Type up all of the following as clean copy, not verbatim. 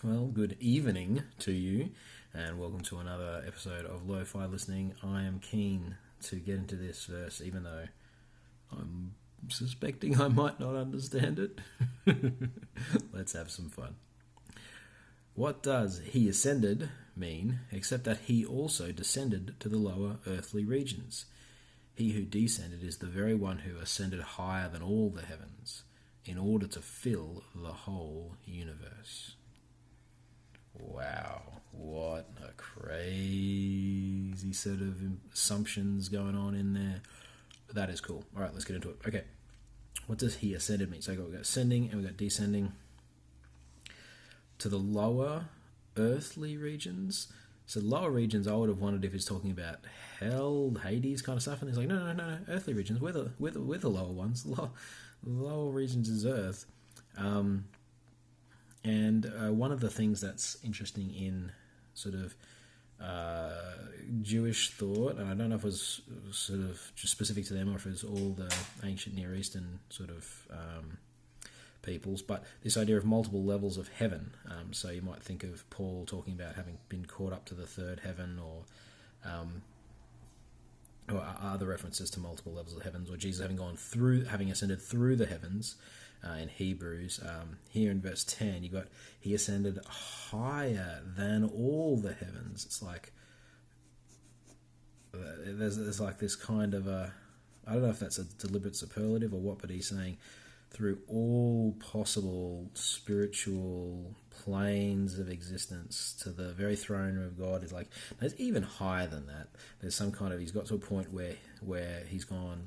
Well, good evening to you, and welcome to another episode of LoFi Listening. I am keen to get into this verse, even though I'm suspecting I might not understand it. Let's have some fun. What does he ascended mean, except that he also descended to the lower earthly regions? He who descended is the very one who ascended higher than all the heavens, in order to fill the whole universe. Wow, what a crazy set of assumptions going on in there. But that is cool. All right, let's get into it. Okay, what does he ascended mean? So we've got ascending and we've got descending to the lower earthly regions. So lower regions, I would have wondered if he's talking about hell, Hades kind of stuff, and he's like, no, earthly regions, we're the lower ones. The lower regions is earth. And one of the things that's interesting in sort of Jewish thought, and I don't know if it was sort of just specific to them or if it was all the ancient Near Eastern sort of peoples, but this idea of multiple levels of heaven. So you might think of Paul talking about having been caught up to the third heaven, or other references to multiple levels of heavens, or Jesus having ascended through the heavens. In Hebrews, here in verse 10, you got he ascended higher than all the heavens. It's like there's like this kind of I don't know if that's a deliberate superlative or what, but he's saying through all possible spiritual planes of existence to the very throne room of God. Is like there's even higher than that. There's some kind of, he's got to a point where he's gone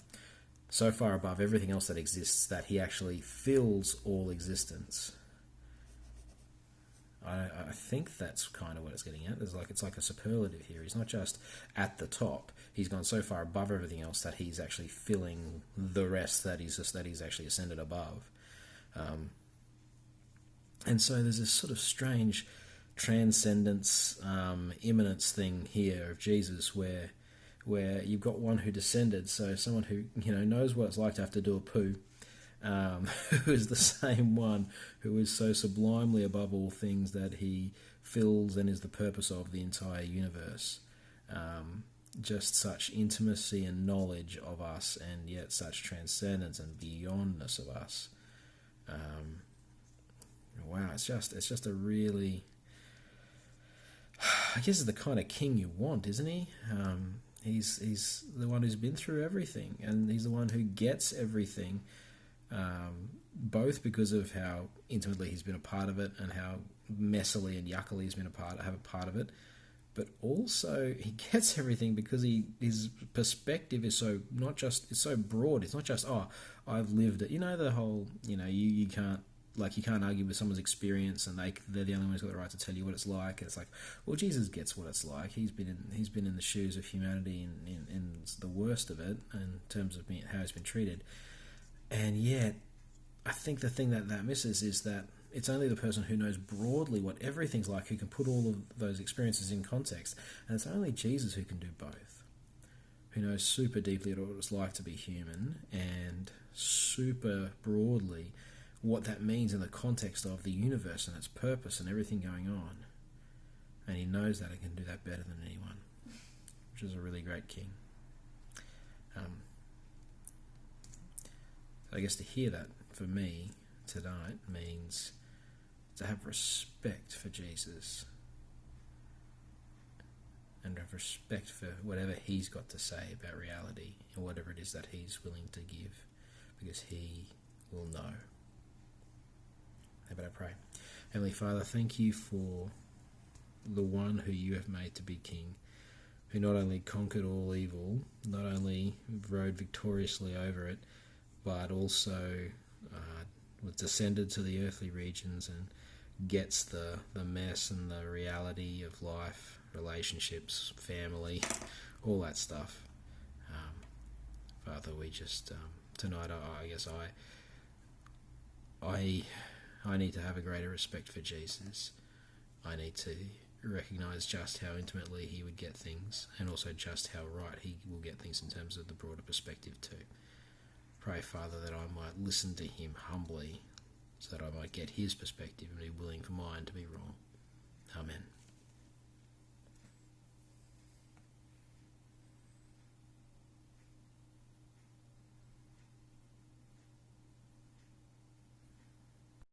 so far above everything else that exists that he actually fills all existence. I think that's kind of what it's getting at. It's like a superlative here. He's not just at the top. He's gone so far above everything else that he's actually filling the rest that he's actually ascended above. And so there's this sort of strange transcendence, immanence thing here of Jesus where you've got one who descended, so someone who knows what it's like to have to do a poo, who is the same one who is so sublimely above all things that he fills and is the purpose of the entire universe. Just such intimacy and knowledge of us, and yet such transcendence and beyondness of us. Wow, it's just a really, I guess, it's the kind of king you want, isn't he? He's the one who's been through everything, and he's the one who gets everything, both because of how intimately he's been a part of it and how messily and yuckily he's been a part of it, but also he gets everything because his perspective is so it's so broad. It's not just, oh, I've lived it. The whole, you can't. Like, you can't argue with someone's experience, and they're the only ones who've got the right to tell you what it's like. And it's like, well, Jesus gets what it's like. He's been in the shoes of humanity in the worst of it in terms of how he's been treated. And yet, I think the thing that misses is that it's only the person who knows broadly what everything's like who can put all of those experiences in context. And it's only Jesus who can do both, who knows super deeply what it's like to be human and super broadly what that means in the context of the universe and its purpose and everything going on. And he knows that and can do that better than anyone, which is a really great king. I guess to hear that for me tonight means to have respect for Jesus and have respect for whatever he's got to say about reality and whatever it is that he's willing to give, because he will know. How about I pray? Heavenly Father, thank you for the one who you have made to be king, who not only conquered all evil, not only rode victoriously over it, but also was descended to the earthly regions and gets the mess and the reality of life, relationships, family, all that stuff. Father, we just, tonight, I guess I need to have a greater respect for Jesus. I need to recognise just how intimately he would get things, and also just how right he will get things in terms of the broader perspective too. Pray, Father, that I might listen to him humbly, so that I might get his perspective and be willing for mine to be wrong.